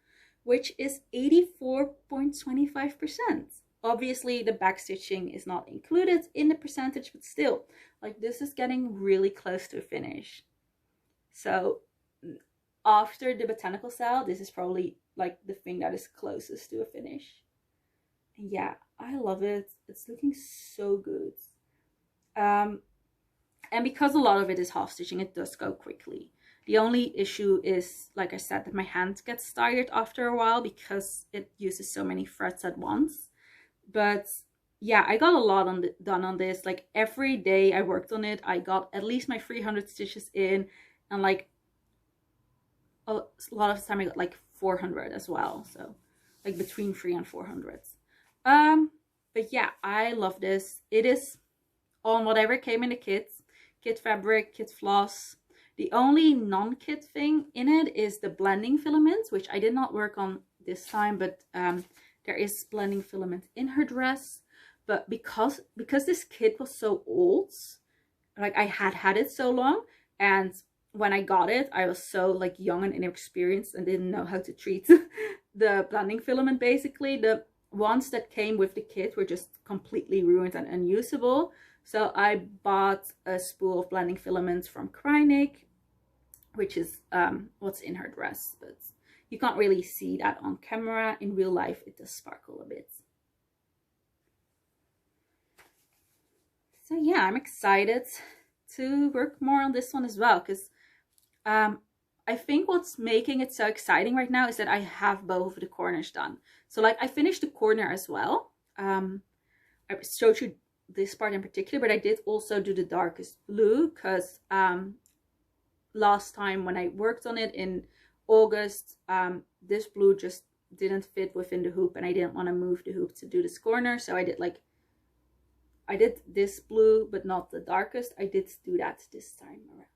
A: which is 84.25%. Obviously the backstitching is not included in the percentage, but still, like this is getting really close to a finish. So after the botanical cell, this is probably like the thing that is closest to a finish. And yeah, I love it. It's looking so good. And because a lot of it is half stitching, it does go quickly. The only issue is, like I said, that my hand gets tired after a while because it uses so many threads at once. But yeah, I got a lot done on this. Like every day I worked on it, I got at least my 300 stitches in, and like a lot of the time I got like 400 as well. So like between 300 and 400. But yeah, I love this. It is on whatever came in the kit fabric, kit floss. The only non-kit thing in it is the blending filaments, which I did not work on this time, but there is blending filament in her dress. But because this kit was so old, like I had it so long, and when I got it, I was so like young and inexperienced and didn't know how to treat the blending filament. Basically, the ones that came with the kit were just completely ruined and unusable. So I bought a spool of blending filaments from Kreinik, which is what's in her dress, but you can't really see that on camera. In real life, it does sparkle a bit. So yeah, I'm excited to work more on this one as well, because I think what's making it so exciting right now is that I have both of the corners done. So like I finished the corner as well. I showed you this part in particular, but I did also do the darkest blue because last time when I worked on it in August, this blue just didn't fit within the hoop and I didn't want to move the hoop to do this corner. So I did this blue, but not the darkest. I did do that this time around.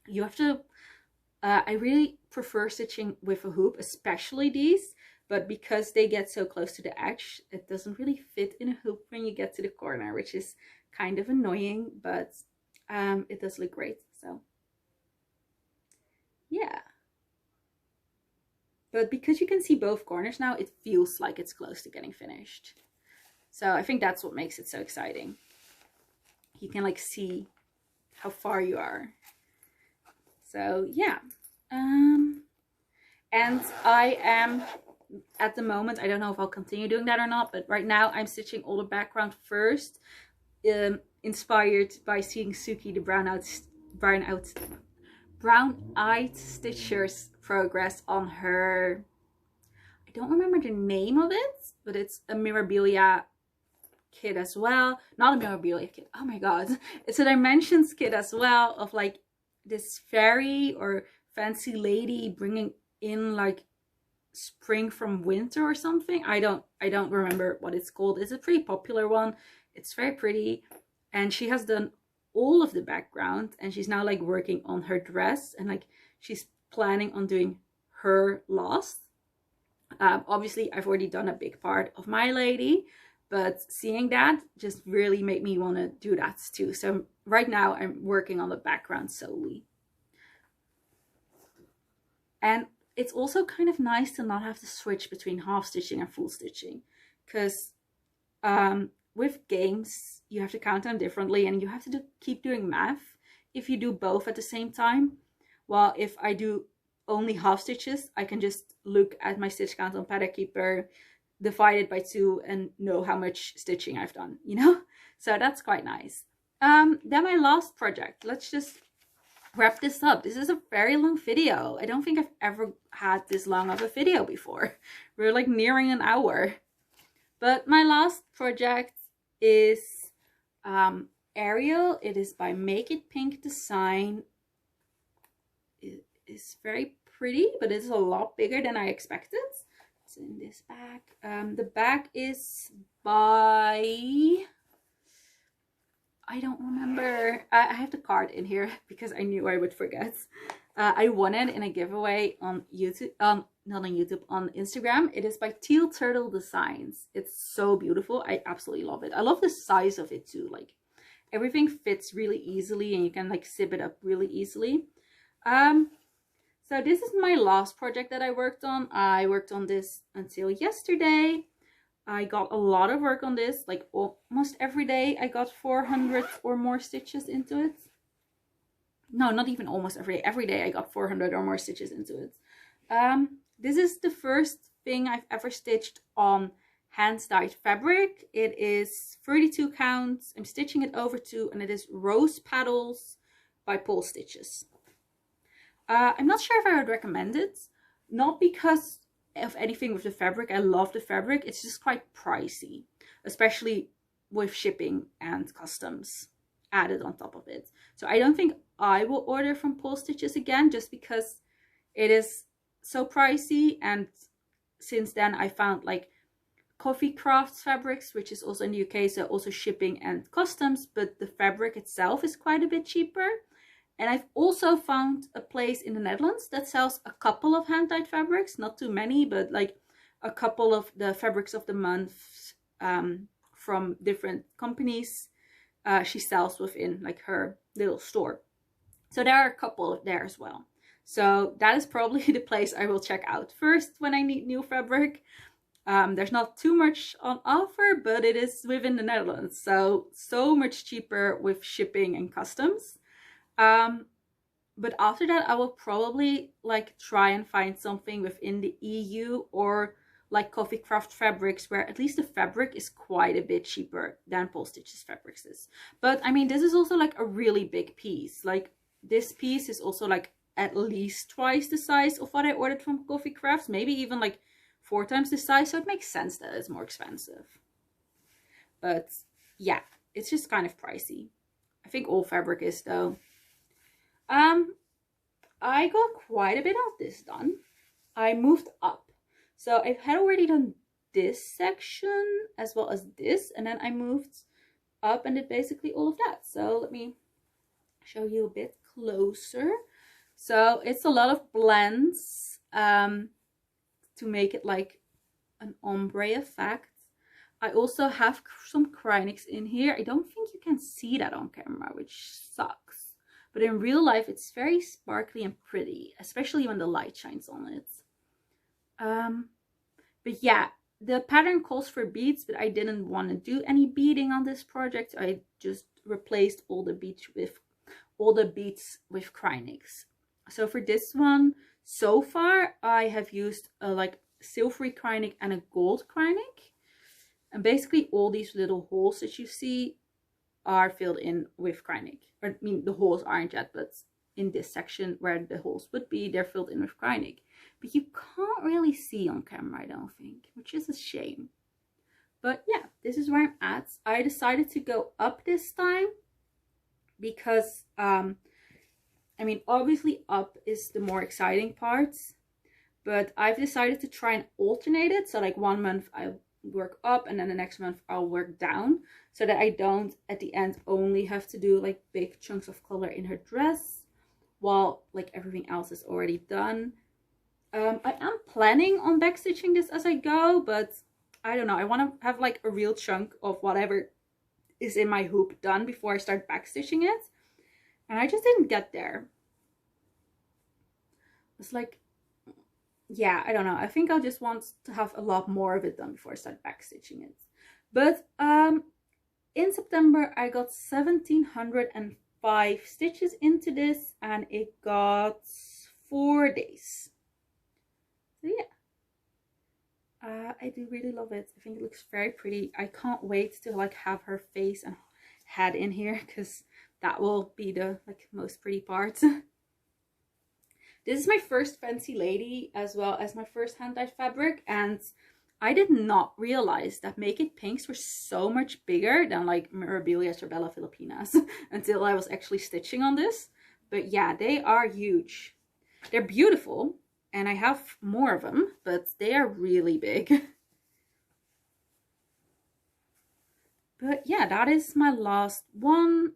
A: You have to, I really prefer stitching with a hoop, especially these, but because they get so close to the edge, it doesn't really fit in a hoop when you get to the corner, which is kind of annoying, but it does look great. So yeah. But because you can see both corners now, it feels like it's close to getting finished. So I think that's what makes it so exciting. You can like see how far you are. So yeah. And I am at the moment, I don't know if I'll continue doing that or not, but right now I'm stitching all the background first. inspired by seeing Suki, the brown-eyed stitcher's progress on her, I don't remember the name of it, but it's a memorabilia kit as well. Not a memorabilia kit, oh my god, it's a dimensions kit as well, of like this fairy or fancy lady bringing in like spring from winter or something. I don't remember what it's called. It's a pretty popular one. It's very pretty, and she has done all of the background, and she's now like working on her dress, and like she's planning on doing her last. Obviously I've already done a big part of my lady, but seeing that just really made me want to do that too. So right now I'm working on the background solely. And it's also kind of nice to not have to switch between half stitching and full stitching, because with games you have to count them differently, and you have to keep doing math if you do both at the same time. While if I do only half stitches, I can just look at my stitch count on Pattern Keeper, divide it by 2, and know how much stitching I've done, you know? So that's quite nice. Then my last project, let's just wrap this up. This is a very long video. I don't think I've ever had this long of a video before. We're like nearing an hour. But my last project is Ariel. It is by Make It Pink Design. It is very pretty, but it's a lot bigger than I expected. It's in this bag. The bag is by, I don't remember. I have the card in here because I knew I would forget. I won it in a giveaway on YouTube, not on YouTube, on Instagram. It is by Teal Turtle Designs. It's so beautiful. I absolutely love it. I love the size of it too. Like everything fits really easily, and you can like zip it up really easily. So this is my last project that I worked on. I worked on this until yesterday. I got a lot of work on this, like almost every day I got 400 or more stitches into it. No, not even almost every day I got 400 or more stitches into it. This is the first thing I've ever stitched on hand-dyed fabric. It is 32 counts. I'm stitching it over 2, and it is Rose Petals by Pole Stitches. I'm not sure if I would recommend it, not because of anything with the fabric. I love the fabric. It's just quite pricey, especially with shipping and customs added on top of it. So I don't think I will order from Pole Stitches again, just because it is so pricey. And since then I found like Coffee Crafts fabrics, which is also in the UK, so also shipping and customs, but the fabric itself is quite a bit cheaper. And I've also found a place in the Netherlands that sells a couple of hand-dyed fabrics, not too many, but like a couple of the fabrics of the month from different companies she sells within like her little store. So there are a couple there as well. So that is probably the place I will check out first when I need new fabric. There's not too much on offer, but it is within the Netherlands, so much cheaper with shipping and customs. But after that I will probably like try and find something within the EU or like Coffee Craft fabrics, where at least the fabric is quite a bit cheaper than Pole Stitches fabrics is. But I mean, this is also like a really big piece. Like this piece is also like at least twice the size of what I ordered from Coffee Crafts, maybe even like 4 times the size, so it makes sense that it's more expensive. But yeah, it's just kind of pricey. I think all fabric is though. I got quite a bit of this done. I moved up. So I had already done this section as well as this, and then I moved up and did basically all of that. So let me show you a bit closer. So it's a lot of blends to make it like an ombre effect. I also have some Krynix in here. I don't think you can see that on camera, which sucks. But in real life, it's very sparkly and pretty, especially when the light shines on it. But yeah, the pattern calls for beads, but I didn't want to do any beading on this project. I just replaced all the beads with Krynix. So for this one, so far, I have used a like silvery Krynix and a gold Krynix. And basically all these little holes that you see are filled in with Kreinik. Or, I mean, the holes aren't yet, but in this section where the holes would be, they're filled in with Kreinik. But you can't really see on camera, I don't think, which is a shame. But yeah, this is where I'm at. I decided to go up this time because, I mean, obviously up is the more exciting part. But I've decided to try and alternate it. So like 1 month I work up and then the next month I'll work down. So that I don't, at the end, only have to do like big chunks of color in her dress. While like everything else is already done. I am planning on backstitching this as I go, but I don't know. I want to have like a real chunk of whatever is in my hoop done before I start backstitching it. And I just didn't get there. It's like, yeah, I don't know. I think I'll just want to have a lot more of it done before I start backstitching it. But in September, I got 1,705 stitches into this, and it got 4 days. So yeah, I do really love it. I think it looks very pretty. I can't wait to like have her face and head in here, because that will be the like most pretty part. This is my first fancy lady as well as my first hand-dyed fabric, and I did not realize that Make It Pinks were so much bigger than like Mirabilias or Bella Filipinas until I was actually stitching on this. But yeah, they are huge. They're beautiful, and I have more of them, but they are really big. But yeah, that is my last one.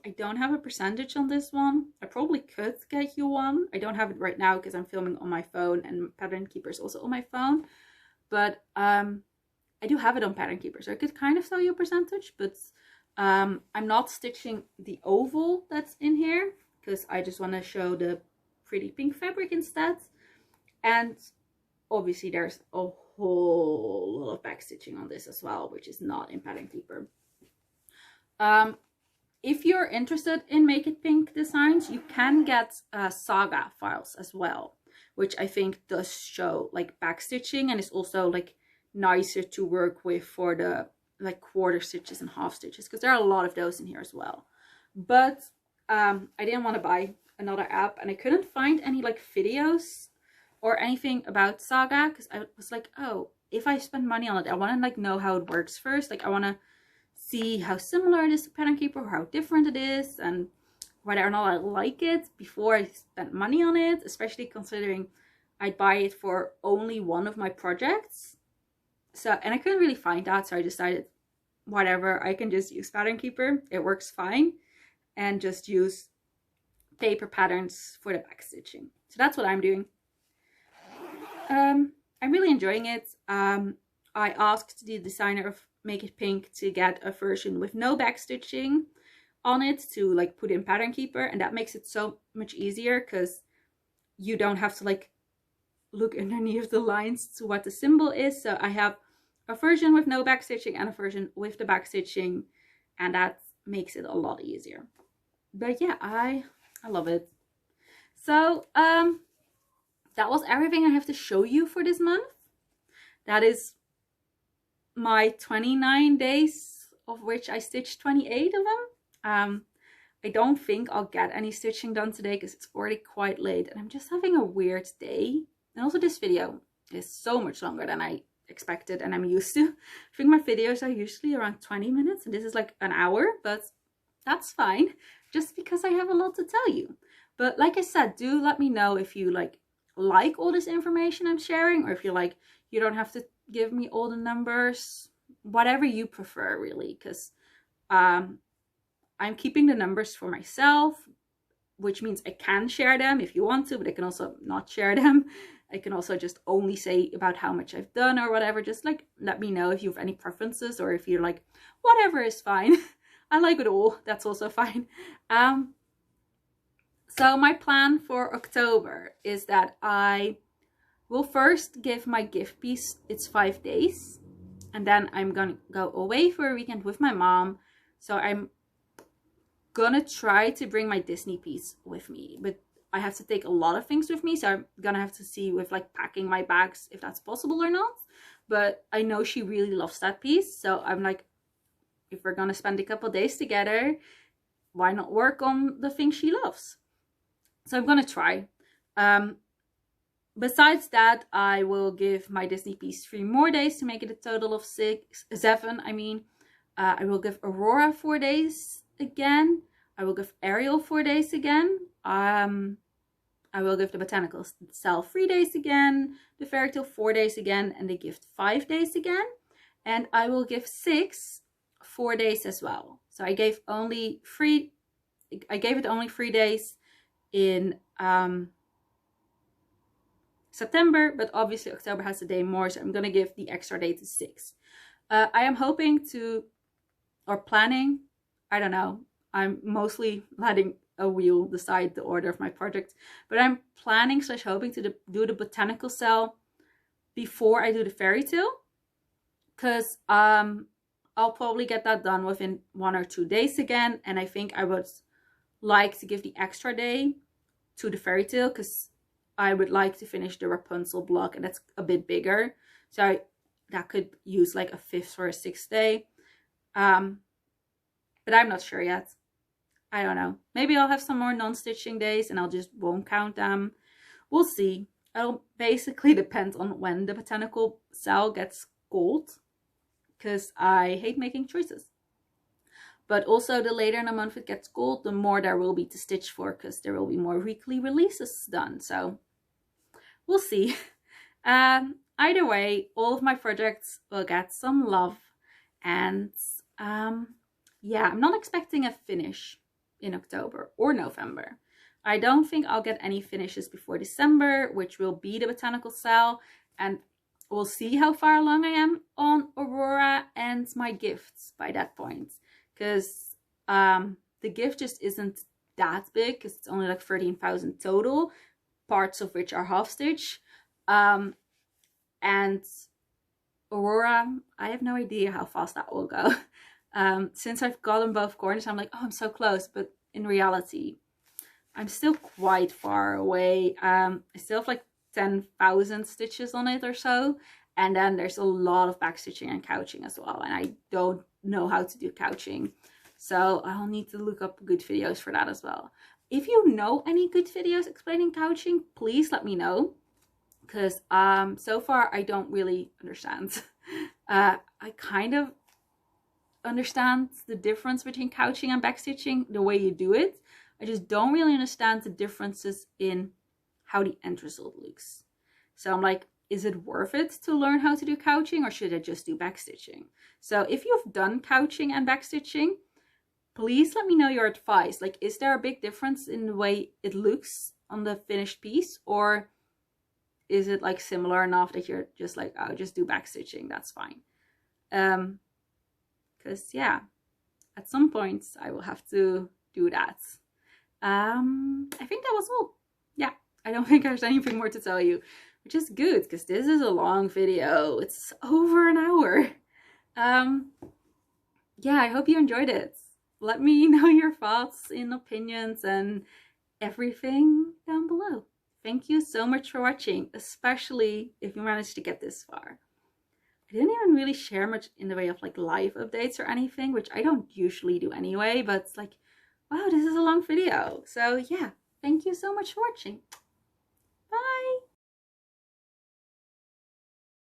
A: I don't have a percentage on this one. I probably could get you one. I don't have it right now because I'm filming on my phone, and Pattern Keeper is also on my phone. But I do have it on Pattern Keeper, so I could kind of tell you a percentage. But I'm not stitching the oval that's in here because I just want to show the pretty pink fabric instead. And obviously there's a whole lot of back stitching on this as well, which is not in Pattern Keeper. If you're interested in Make It Pink designs, you can get Saga files as well, which I think does show like back stitching, and is also like nicer to work with for the like quarter stitches and half stitches, because there are a lot of those in here as well. But I didn't want to buy another app, and I couldn't find any like videos or anything about Saga, because I was like, oh, if I spend money on it, I want to like know how it works first. Like I want to see how similar it is to Pattern Keeper, or how different it is, and whether or not I like it before I spend money on it, especially considering I'd buy it for only one of my projects. So, and I couldn't really find that, so I decided, whatever, I can just use Pattern Keeper. It works fine, and just use paper patterns for the back stitching. So that's what I'm doing. I'm really enjoying it. I asked the designer of Make It Pink to get a version with no back stitching on it to like put in Pattern Keeper, and that makes it so much easier because you don't have to like look underneath the lines to what the symbol is. So I have a version with no back stitching and a version with the back stitching, and that makes it a lot easier. But yeah, I love it. So that was everything I have to show you for this month. That is my 29 days, of which I stitched 28 of them. I don't think I'll get any stitching done today because it's already quite late, and I'm just having a weird day. And also this video is so much longer than I expected and I'm used to. I think my videos are usually around 20 minutes and this is like an hour, but that's fine, just because I have a lot to tell you. But like I said, do let me know if you like all this information I'm sharing, or if you like, you don't have to give me all the numbers, whatever you prefer really, because I'm keeping the numbers for myself, which means I can share them if you want to, but I can also not share them. I can also just only say about how much I've done or whatever. Just like let me know if you have any preferences, or if you're like, whatever is fine. I like it all, that's also fine. So my plan for October is that I will first give my gift piece its 5 days, and then I'm gonna go away for a weekend with my mom. So I'm gonna try to bring my Disney piece with me, but I have to take a lot of things with me, so I'm gonna have to see with like packing my bags if that's possible or not. But I know she really loves that piece, so I'm like if we're gonna spend a couple days together, why not work on the thing she loves? So I'm gonna try. Besides that, I will give my Disney piece 3 more days to make it a total of 7. I mean, I will give Aurora 4 days again. I will give Ariel 4 days again. I will give the botanical cell 3 days again, the fairy tale 4 days again, and the gift 5 days again. And I will give 6 4 days as well. So I gave it only 3 days in September, but obviously October has a day more, so I'm gonna give the extra day to 6. I am hoping to, or planning, I don't know, I'm mostly letting a wheel decide the order of my project, but I'm planning / hoping to do the botanical cell before I do the fairy tale, because I'll probably get that done within 1 or 2 days again, and I think I would like to give the extra day to the fairy tale because I would like to finish the Rapunzel block, and that's a bit bigger, so that could use like a 5th or a 6th day, but I'm not sure yet. I don't know. Maybe I'll have some more non-stitching days and I'll just won't count them. We'll see. It'll basically depend on when the botanical cell gets gold, because I hate making choices. But also the later in the month it gets gold, the more there will be to stitch for, because there will be more weekly releases done. So we'll see. Either way, all of my projects will get some love. And yeah, I'm not expecting a finish in October or November. I don't think I'll get any finishes before December, which will be the botanical cell, and we'll see how far along I am on Aurora and my gifts by that point, because the gift just isn't that big, because it's only like 13,000 total, parts of which are half stitch, and Aurora, I have no idea how fast that will go. Since I've gotten both corners, I'm like, oh, I'm so close, but in reality I'm still quite far away. I still have like 10,000 stitches on it or so, and then there's a lot of back stitching and couching as well, and I don't know how to do couching, so I'll need to look up good videos for that as well. If you know any good videos explaining couching, please let me know, because so far I don't really understand. I kind of understand the difference between couching and backstitching, the way you do it. I just don't really understand the differences in how the end result looks. So I'm like, is it worth it to learn how to do couching, or should I just do backstitching? So if you've done couching and backstitching, please let me know your advice. Like, is there a big difference in the way it looks on the finished piece, or is it like similar enough that you're just like, oh, just do backstitching, that's fine? Because yeah, at some point I will have to do that. I think that was all. Yeah, I don't think there's anything more to tell you, which is good because this is a long video. It's over an hour. Yeah, I hope you enjoyed it. Let me know your thoughts and opinions and everything down below. Thank you so much for watching, especially if you managed to get this far. I didn't even really share much in the way of like live updates or anything, which I don't usually do anyway, but it's like, wow, this is a long video. So yeah, thank you so much for watching.